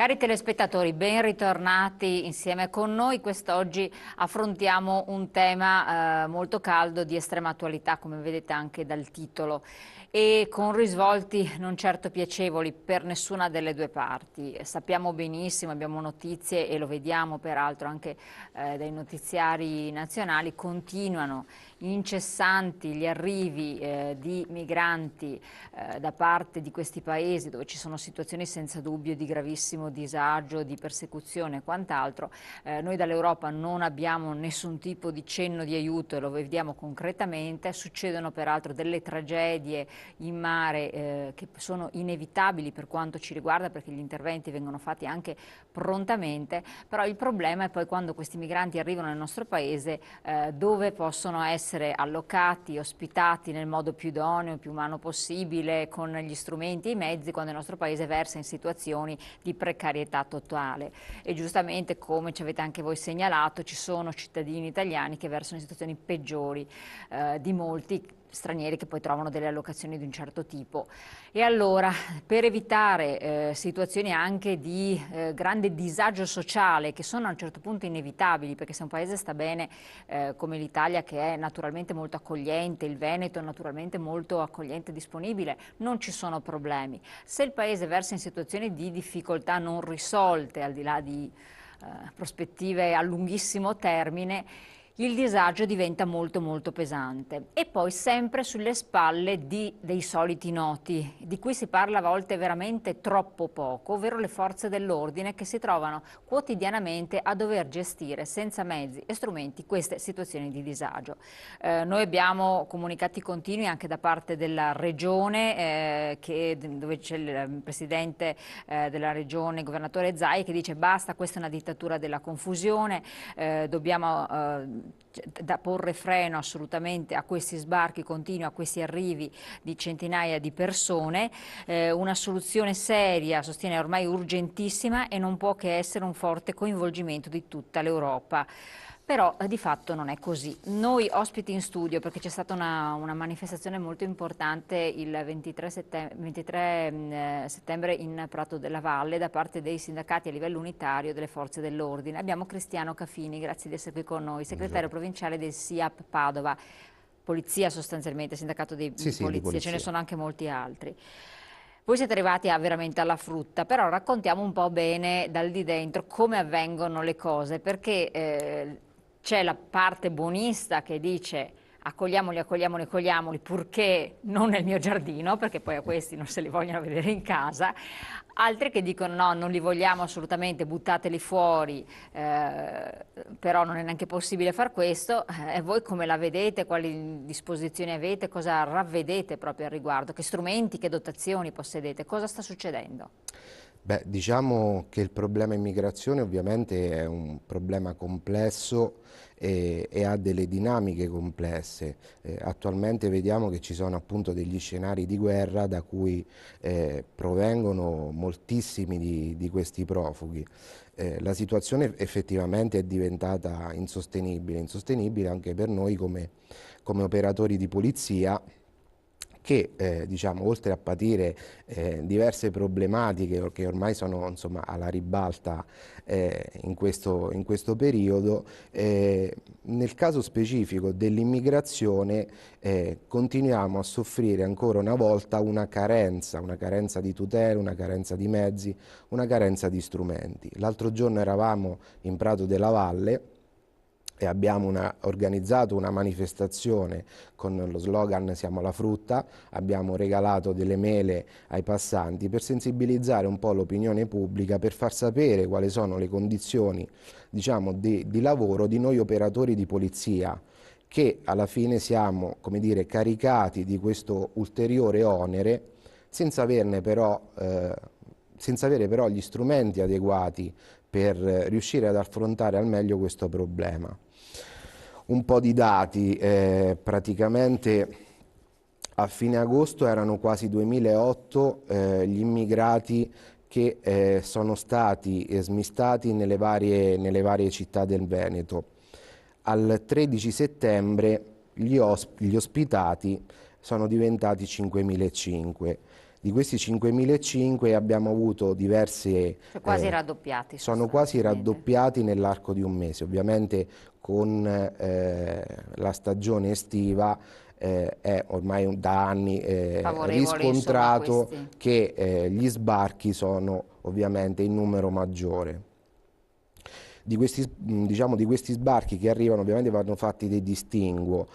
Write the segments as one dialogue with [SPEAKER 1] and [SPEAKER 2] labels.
[SPEAKER 1] Cari telespettatori, ben ritornati insieme con noi. Quest'oggi affrontiamo un tema molto caldo, di estrema attualità, come vedete anche dal titolo, e con risvolti non certo piacevoli per nessuna delle due parti. Sappiamo benissimo, abbiamo notizie e lo vediamo peraltro anche dai notiziari nazionali, continuano incessanti gli arrivi di migranti da parte di questi paesi dove ci sono situazioni senza dubbio di gravissimo disagio, di persecuzione e quant'altro. Noi dall'Europa non abbiamo nessun tipo di cenno di aiuto e lo vediamo concretamente. Succedono peraltro delle tragedie in mare che sono inevitabili per quanto ci riguarda, perché gli interventi vengono fatti anche prontamente, però il problema è poi quando questi migranti arrivano nel nostro paese dove possono essere allocati, ospitati nel modo più idoneo, più umano possibile, con gli strumenti e i mezzi, quando il nostro paese versa in situazioni di precarietà totale. E giustamente, come ci avete anche voi segnalato, ci sono cittadini italiani che versano in situazioni peggiori di molti stranieri che poi trovano delle allocazioni di un certo tipo. E allora, per evitare situazioni anche di grande disagio sociale, che sono a un certo punto inevitabili, perché se un paese sta bene come l'Italia, che è naturalmente molto accogliente, il Veneto è naturalmente molto accogliente e disponibile, non ci sono problemi. Se il paese versa in situazioni di difficoltà non risolte, al di là di prospettive a lunghissimo termine, il disagio diventa molto pesante. E poi sempre sulle spalle dei soliti noti, di cui si parla a volte veramente troppo poco, ovvero le forze dell'ordine che si trovano quotidianamente a dover gestire senza mezzi e strumenti queste situazioni di disagio. Noi abbiamo comunicati continui anche da parte della Regione, dove c'è il Presidente della Regione, il Governatore Zaia, che dice basta, questa è una dittatura della confusione, dobbiamo da porre freno assolutamente a questi sbarchi continui, a questi arrivi di centinaia di persone. Una soluzione seria, sostiene, ormai urgentissima, e non può che essere un forte coinvolgimento di tutta l'Europa. Però di fatto non è così. Noi ospiti in studio, perché c'è stata una manifestazione molto importante il 23 settembre in Prato della Valle da parte dei sindacati a livello unitario delle forze dell'ordine. Abbiamo Cristiano Cafini, grazie di essere qui con noi, segretario provinciale del SIAP Padova, polizia sostanzialmente, sindacato di
[SPEAKER 2] Sì, sì, di
[SPEAKER 1] polizia, ce ne
[SPEAKER 2] polizia.
[SPEAKER 1] sono anche molti altri. Voi siete arrivati veramente alla frutta, però raccontiamo un po' bene dal di dentro come avvengono le cose, perché c'è la parte buonista che dice accogliamoli, accogliamoli, accogliamoli, purché non nel mio giardino, perché poi a questi non se li vogliono vedere in casa, altri che dicono no, non li vogliamo assolutamente, buttateli fuori, però non è neanche possibile far questo. E voi come la vedete, quali disposizioni avete, cosa ravvedete proprio al riguardo, che strumenti, che dotazioni possedete, cosa sta succedendo?
[SPEAKER 2] Beh, diciamo che il problema immigrazione ovviamente è un problema complesso e ha delle dinamiche complesse. Attualmente vediamo che ci sono appunto degli scenari di guerra da cui provengono moltissimi di questi profughi. La situazione effettivamente è diventata insostenibile anche per noi come operatori di polizia, che diciamo, oltre a patire diverse problematiche che ormai sono insomma, alla ribalta in questo periodo, nel caso specifico dell'immigrazione continuiamo a soffrire ancora una volta una carenza di tutela, una carenza di mezzi, una carenza di strumenti. L'altro giorno eravamo in Prato della Valle e abbiamo organizzato una manifestazione con lo slogan Siamo alla frutta, abbiamo regalato delle mele ai passanti per sensibilizzare un po' l'opinione pubblica, per far sapere quali sono le condizioni, diciamo, di lavoro di noi operatori di polizia, che alla fine siamo, come dire, caricati di questo ulteriore onere senza averne però, senza avere però gli strumenti adeguati per riuscire ad affrontare al meglio questo problema. Un po' di dati, praticamente a fine agosto erano quasi 2008 gli immigrati che sono stati smistati nelle varie città del Veneto. Al 13 settembre gli ospitati sono diventati 5.500. Di questi 5.500 abbiamo avuto diverse,
[SPEAKER 1] Cioè quasi raddoppiati
[SPEAKER 2] sono quasi
[SPEAKER 1] sostanzialmente.
[SPEAKER 2] raddoppiati nell'arco di un mese. Ovviamente con la stagione estiva è ormai da anni
[SPEAKER 1] Favorevoli insomma a
[SPEAKER 2] riscontrato
[SPEAKER 1] questi.
[SPEAKER 2] che gli sbarchi sono ovviamente in numero maggiore. Diciamo, di questi sbarchi che arrivano ovviamente vanno fatti dei distinguo.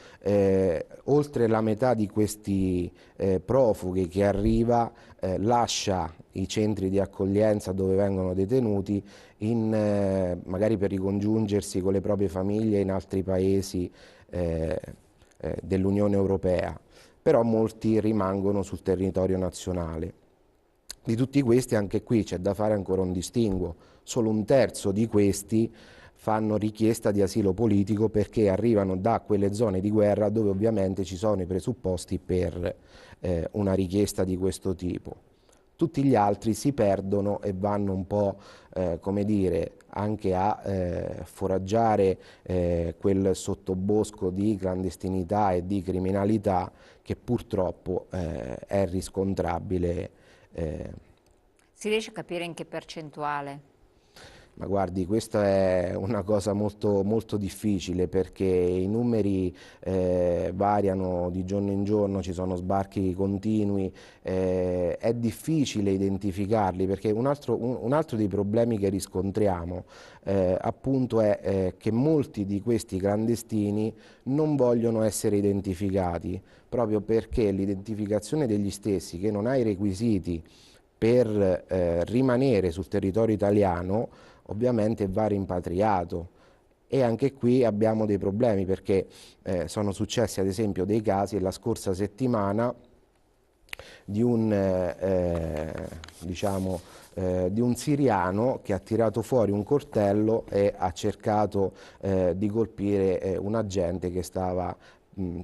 [SPEAKER 2] Oltre la metà di questi profughi che arriva lascia i centri di accoglienza dove vengono detenuti magari per ricongiungersi con le proprie famiglie in altri paesi dell'Unione Europea, però molti rimangono sul territorio nazionale. Di tutti questi anche qui c'è da fare ancora un distinguo. Solo un terzo di questi fanno richiesta di asilo politico perché arrivano da quelle zone di guerra dove ovviamente ci sono i presupposti per una richiesta di questo tipo. Tutti gli altri si perdono e vanno un po', come dire, anche a foraggiare quel sottobosco di clandestinità e di criminalità che purtroppo è riscontrabile.
[SPEAKER 1] Si riesce a capire in che percentuale?
[SPEAKER 2] Ma guardi, questa è una cosa molto, molto difficile perché i numeri variano di giorno in giorno, ci sono sbarchi continui, è difficile identificarli perché un altro dei problemi che riscontriamo appunto è che molti di questi clandestini non vogliono essere identificati proprio perché l'identificazione degli stessi che non ha i requisiti per rimanere sul territorio italiano ovviamente va rimpatriato e anche qui abbiamo dei problemi perché sono successi ad esempio dei casi la scorsa settimana di diciamo, di un siriano che ha tirato fuori un coltello e ha cercato di colpire un agente che stava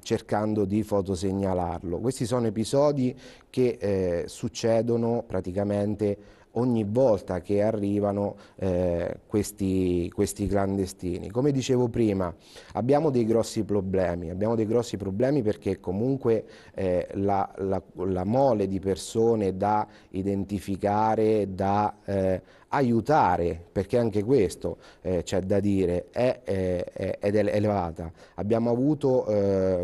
[SPEAKER 2] cercando di fotosegnalarlo. Questi sono episodi che succedono praticamente ogni volta che arrivano questi clandestini. Come dicevo prima, abbiamo dei grossi problemi perché comunque la mole di persone da identificare, da aiutare, perché anche questo c'è da dire, ed è elevata. Abbiamo avuto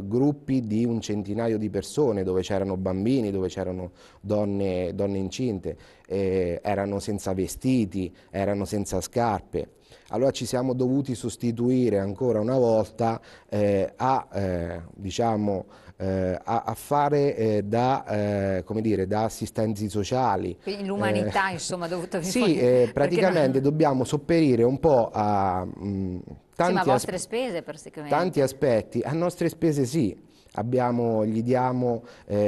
[SPEAKER 2] gruppi di un centinaio di persone dove c'erano bambini, dove c'erano donne incinte, erano senza vestiti, erano senza scarpe. Allora ci siamo dovuti sostituire ancora una volta diciamo, a fare come dire, da assistenti sociali.
[SPEAKER 1] Quindi l'umanità insomma ha dovuto
[SPEAKER 2] Sì,
[SPEAKER 1] perché
[SPEAKER 2] praticamente dobbiamo sopperire un po' a
[SPEAKER 1] sì, ma a
[SPEAKER 2] tanti,
[SPEAKER 1] vostre spese
[SPEAKER 2] tanti
[SPEAKER 1] praticamente.
[SPEAKER 2] aspetti, a nostre spese sì. Gli diamo,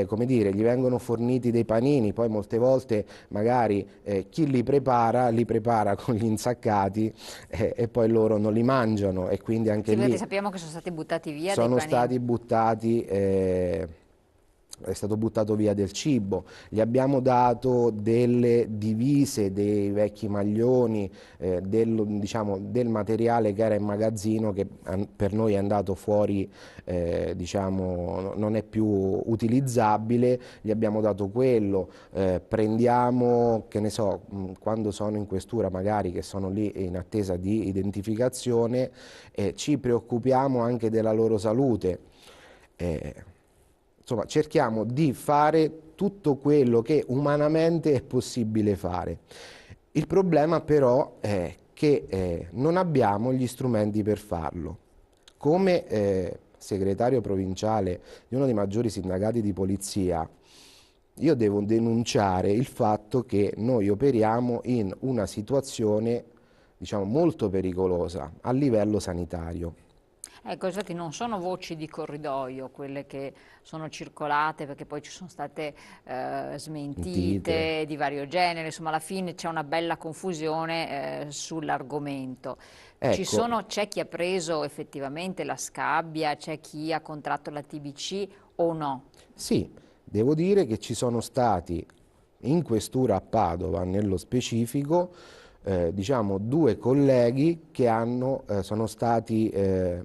[SPEAKER 2] come dire, gli vengono forniti dei panini, poi molte volte magari chi li prepara con gli insaccati e poi loro non li mangiano e quindi anche
[SPEAKER 1] Sì, perché
[SPEAKER 2] lì
[SPEAKER 1] sappiamo che sono stati buttati via dei
[SPEAKER 2] sono
[SPEAKER 1] panini.
[SPEAKER 2] stati buttati, è stato buttato via del cibo, gli abbiamo dato delle divise, dei vecchi maglioni, diciamo, del materiale che era in magazzino che per noi è andato fuori, diciamo, non è più utilizzabile, gli abbiamo dato quello, prendiamo, che ne so, quando sono in questura magari che sono lì in attesa di identificazione, ci preoccupiamo anche della loro salute. Eh, insomma, cerchiamo di fare tutto quello che umanamente è possibile fare. Il problema però è che non abbiamo gli strumenti per farlo. Come segretario provinciale di uno dei maggiori sindacati di polizia, io devo denunciare il fatto che noi operiamo in una situazione, diciamo, molto pericolosa a livello sanitario.
[SPEAKER 1] Ecco, infatti non sono voci di corridoio quelle che sono circolate perché poi ci sono state
[SPEAKER 2] Sentite?
[SPEAKER 1] smentite di vario genere, insomma alla fine c'è una bella confusione sull'argomento.
[SPEAKER 2] Ecco,
[SPEAKER 1] C'è chi ha preso effettivamente la scabbia, c'è chi ha contratto la TBC o no?
[SPEAKER 2] sì, devo dire che ci sono stati in questura a Padova, nello specifico, diciamo, due colleghi che sono stati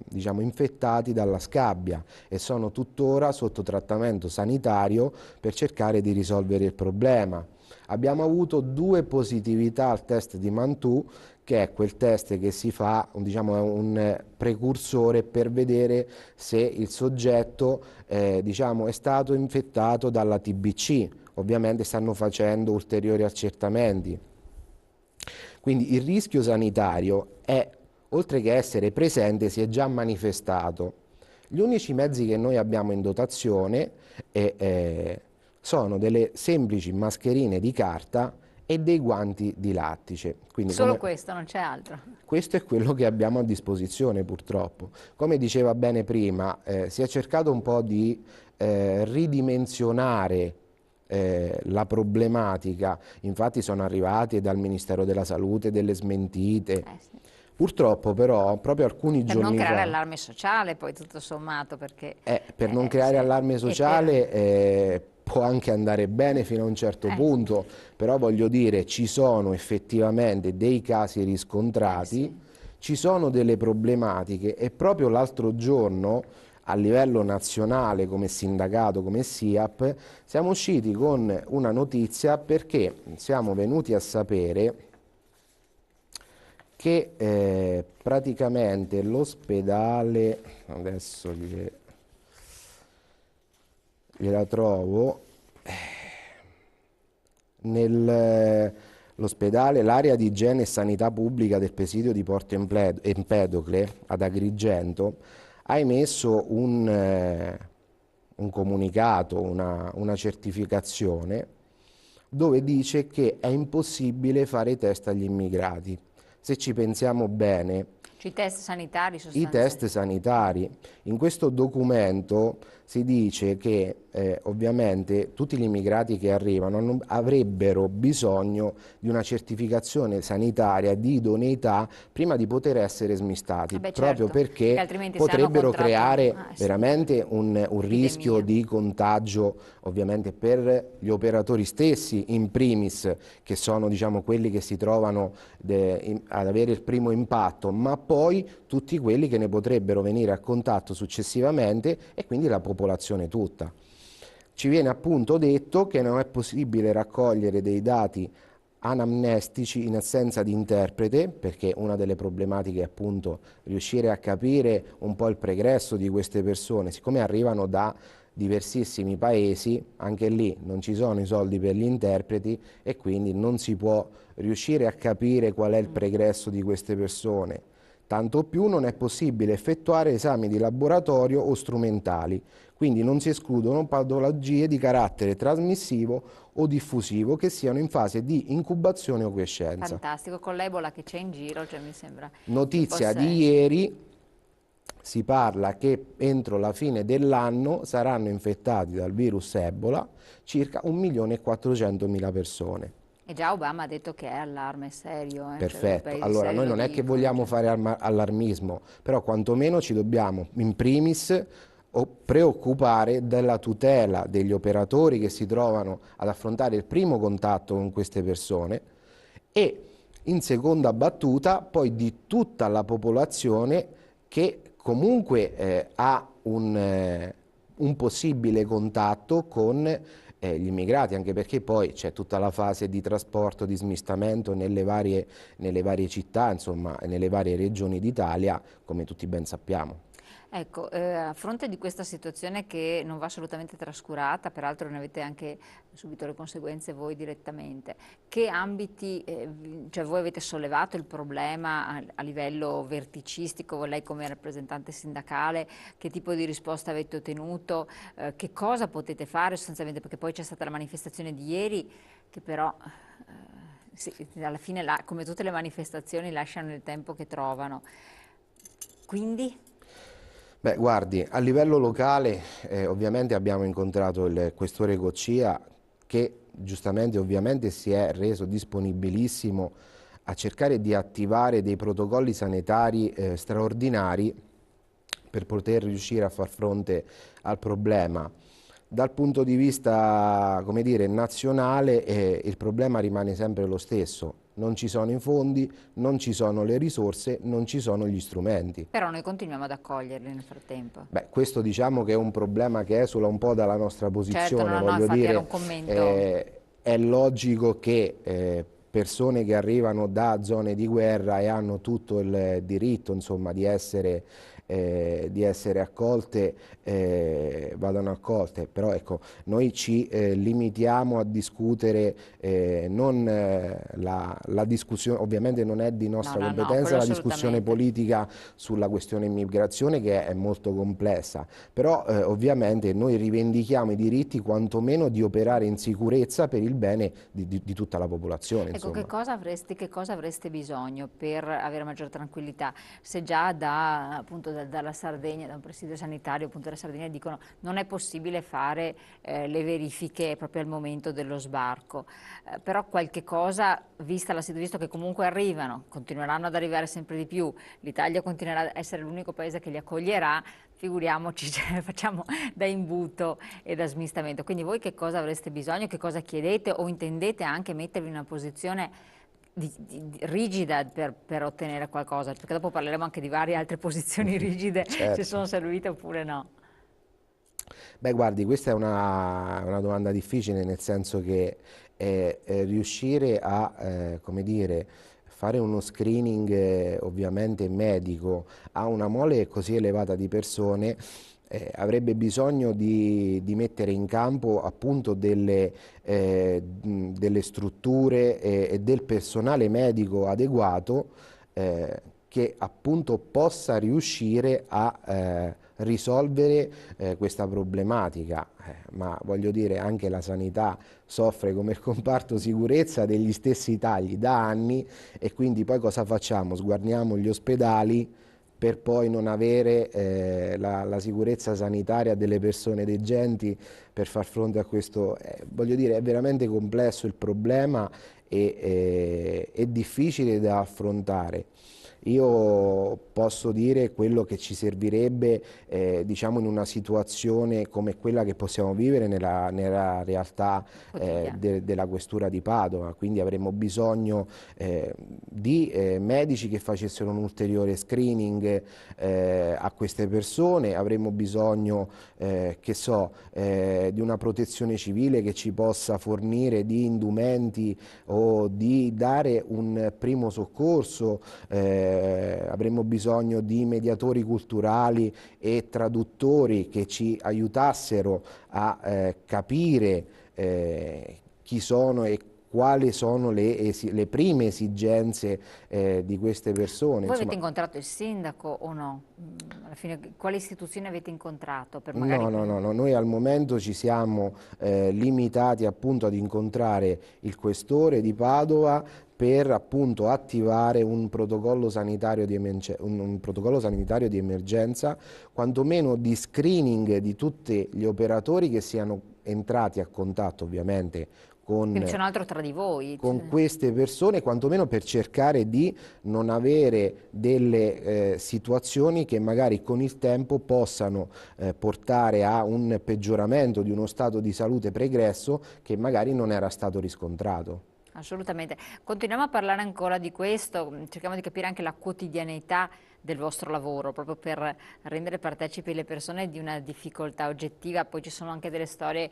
[SPEAKER 2] diciamo, infettati dalla scabbia e sono tuttora sotto trattamento sanitario per cercare di risolvere il problema. Abbiamo avuto 2 positività al test di Mantoux, che è quel test che si fa, diciamo, è un precursore per vedere se il soggetto diciamo, è stato infettato dalla TBC. Ovviamente stanno facendo ulteriori accertamenti. Quindi il rischio sanitario è, oltre che essere presente, si è già manifestato. Gli unici mezzi che noi abbiamo in dotazione sono delle semplici mascherine di carta e dei guanti di lattice. Quindi
[SPEAKER 1] Solo questo, non c'è altro.
[SPEAKER 2] questo è quello che abbiamo a disposizione purtroppo. Come diceva bene prima, si è cercato un po' di ridimensionare la problematica, infatti sono arrivati dal Ministero della Salute delle smentite.
[SPEAKER 1] Sì.
[SPEAKER 2] Purtroppo però, proprio alcuni
[SPEAKER 1] Per non
[SPEAKER 2] giorni
[SPEAKER 1] creare
[SPEAKER 2] fa,
[SPEAKER 1] allarme sociale, poi tutto sommato, perché
[SPEAKER 2] per non creare allarme sociale può anche andare bene fino a un certo punto, però voglio dire, ci sono effettivamente dei casi riscontrati, ci sono delle problematiche e proprio l'altro giorno a livello nazionale come sindacato, come SIAP, siamo usciti con una notizia perché siamo venuti a sapere che praticamente l'ospedale, adesso gliela trovo, nell'ospedale, l'area di igiene e sanità pubblica del presidio di Porto Empedocle ad Agrigento ha emesso un comunicato, una certificazione dove dice che è impossibile fare i test agli immigrati. Se ci pensiamo bene,
[SPEAKER 1] i test sanitari
[SPEAKER 2] i
[SPEAKER 1] sostanzialmente.
[SPEAKER 2] test sanitari. In questo documento si dice che ovviamente tutti gli immigrati che arrivano avrebbero bisogno di una certificazione sanitaria di idoneità prima di poter essere smistati, proprio perché
[SPEAKER 1] altrimenti
[SPEAKER 2] potrebbero creare veramente un rischio
[SPEAKER 1] epidemia.
[SPEAKER 2] di contagio ovviamente per gli operatori stessi, in primis, che sono diciamo, quelli che si trovano ad avere il primo impatto, ma poi tutti quelli che ne potrebbero venire a contatto successivamente e quindi la popolazione tutta. Ci viene appunto detto che non è possibile raccogliere dei dati anamnestici in assenza di interprete, perché una delle problematiche è appunto riuscire a capire un po' il pregresso di queste persone, siccome arrivano da diversissimi paesi, anche lì non ci sono i soldi per gli interpreti e quindi non si può riuscire a capire qual è il pregresso di queste persone. Tanto più non è possibile effettuare esami di laboratorio o strumentali, quindi non si escludono patologie di carattere trasmissivo o diffusivo che siano in fase di incubazione o quiescenza.
[SPEAKER 1] Fantastico, con l'Ebola che c'è in giro, cioè mi sembra
[SPEAKER 2] Notizia di ieri, si parla che entro la fine dell'anno saranno infettati dal virus Ebola circa 1.400.000 persone.
[SPEAKER 1] E già Obama ha detto che è allarme serio.
[SPEAKER 2] Perfetto,
[SPEAKER 1] Cioè,
[SPEAKER 2] allora noi non è che vogliamo fare allarmismo, però quantomeno ci dobbiamo in primis preoccupare della tutela degli operatori che si trovano ad affrontare il primo contatto con queste persone e in seconda battuta poi di tutta la popolazione che comunque ha un possibile contatto con gli immigrati, anche perché poi c'è tutta la fase di trasporto, di smistamento nelle varie città, insomma, nelle varie regioni d'Italia, come tutti ben sappiamo.
[SPEAKER 1] Ecco, a fronte di questa situazione che non va assolutamente trascurata, peraltro ne avete anche subito le conseguenze voi direttamente, che ambiti, cioè voi avete sollevato il problema a livello verticistico, lei come rappresentante sindacale, che tipo di risposta avete ottenuto, che cosa potete fare sostanzialmente, perché poi c'è stata la manifestazione di ieri che però sì, alla fine come tutte le manifestazioni lasciano il tempo che trovano. Quindi?
[SPEAKER 2] Beh, guardi, a livello locale ovviamente abbiamo incontrato il questore Coccia che giustamente ovviamente si è reso disponibilissimo a cercare di attivare dei protocolli sanitari straordinari per poter riuscire a far fronte al problema. Dal punto di vista, come dire, nazionale, il problema rimane sempre lo stesso. Non ci sono i fondi, non ci sono le risorse, non ci sono gli strumenti.
[SPEAKER 1] Però noi continuiamo ad accoglierli nel frattempo.
[SPEAKER 2] Beh, questo diciamo che è un problema che esula un po' dalla nostra
[SPEAKER 1] Certo,
[SPEAKER 2] posizione,
[SPEAKER 1] no, no,
[SPEAKER 2] voglio
[SPEAKER 1] infatti era un
[SPEAKER 2] dire,
[SPEAKER 1] commento.
[SPEAKER 2] è logico che persone che arrivano da zone di guerra e hanno tutto il diritto, insomma, di essere accolte, vadano accolte, però ecco, noi ci limitiamo a discutere non la discussione, ovviamente non è di
[SPEAKER 1] No,
[SPEAKER 2] nostra
[SPEAKER 1] no, no,
[SPEAKER 2] competenza
[SPEAKER 1] quello
[SPEAKER 2] la discussione
[SPEAKER 1] assolutamente.
[SPEAKER 2] politica sulla questione immigrazione, che è molto complessa, però ovviamente noi rivendichiamo i diritti quantomeno di operare in sicurezza per il bene di tutta la popolazione,
[SPEAKER 1] Ecco,
[SPEAKER 2] insomma.
[SPEAKER 1] che cosa avreste bisogno per avere maggior tranquillità? Se già da, appunto, dalla Sardegna, da un presidio sanitario appunto della Sardegna dicono non è possibile fare le verifiche proprio al momento dello sbarco, però qualche cosa, visto che comunque arrivano, continueranno ad arrivare sempre di più, l'Italia continuerà ad essere l'unico paese che li accoglierà, figuriamoci, cioè, facciamo da imbuto e da smistamento. Quindi voi che cosa avreste bisogno, che cosa chiedete o intendete anche mettervi in una posizione rigida per ottenere qualcosa? Perché dopo parleremo anche di varie altre posizioni rigide, se
[SPEAKER 2] Certo.
[SPEAKER 1] sono servite oppure no.
[SPEAKER 2] Beh, guardi, questa è una domanda difficile, nel senso che riuscire a, come dire, fare uno screening ovviamente medico a una mole così elevata di persone avrebbe bisogno di mettere in campo appunto delle strutture e del personale medico adeguato che appunto possa riuscire a risolvere questa problematica. Ma voglio dire, anche la sanità soffre come il comparto sicurezza degli stessi tagli da anni e quindi poi cosa facciamo? Sguarniamo gli ospedali per poi non avere la sicurezza sanitaria delle persone degenti per far fronte a questo. Voglio dire, è veramente complesso il problema e è difficile da affrontare. Io posso dire quello che ci servirebbe, diciamo, in una situazione come quella che possiamo vivere nella realtà
[SPEAKER 1] Quotidiana.
[SPEAKER 2] della questura di Padova, quindi avremmo bisogno di medici che facessero un ulteriore screening a queste persone, avremmo bisogno, che so, di una protezione civile che ci possa fornire di indumenti o di dare un primo soccorso, avremmo bisogno di mediatori culturali e traduttori che ci aiutassero a capire chi sono e quali sono le prime esigenze di queste persone.
[SPEAKER 1] Voi avete
[SPEAKER 2] Insomma,
[SPEAKER 1] incontrato il sindaco o no? Alla fine, quali istituzioni avete incontrato per magari...
[SPEAKER 2] no, no, no, no, noi al momento ci siamo limitati appunto ad incontrare il questore di Padova per appunto attivare un protocollo sanitario un protocollo sanitario di emergenza, quantomeno di screening di tutti gli operatori che siano entrati a contatto ovviamente
[SPEAKER 1] Quindi c'è
[SPEAKER 2] con
[SPEAKER 1] un altro tra di voi.
[SPEAKER 2] con queste persone, quantomeno per cercare di non avere delle situazioni che magari con il tempo possano portare a un peggioramento di uno stato di salute pregresso che magari non era stato riscontrato.
[SPEAKER 1] Assolutamente. Continuiamo a parlare ancora di questo, cerchiamo di capire anche la quotidianità del vostro lavoro, proprio per rendere partecipi le persone di una difficoltà oggettiva. Poi ci sono anche delle storie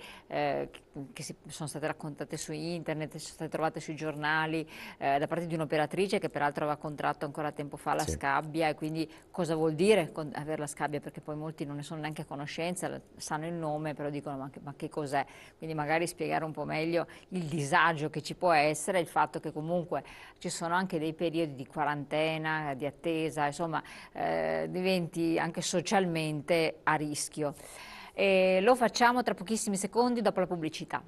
[SPEAKER 1] sono state raccontate su internet, sono state trovate sui giornali, da parte di un'operatrice che peraltro aveva contratto ancora tempo fa la
[SPEAKER 2] Sì.
[SPEAKER 1] scabbia, e quindi cosa vuol dire avere la scabbia, perché poi molti non ne sono neanche a conoscenza, sanno il nome, però dicono ma che cos'è? Quindi magari spiegare un po' meglio il disagio che ci può essere, il fatto che comunque ci sono anche dei periodi di quarantena, di attesa, insomma diventi anche socialmente a rischio. E lo facciamo tra pochissimi secondi dopo la pubblicità.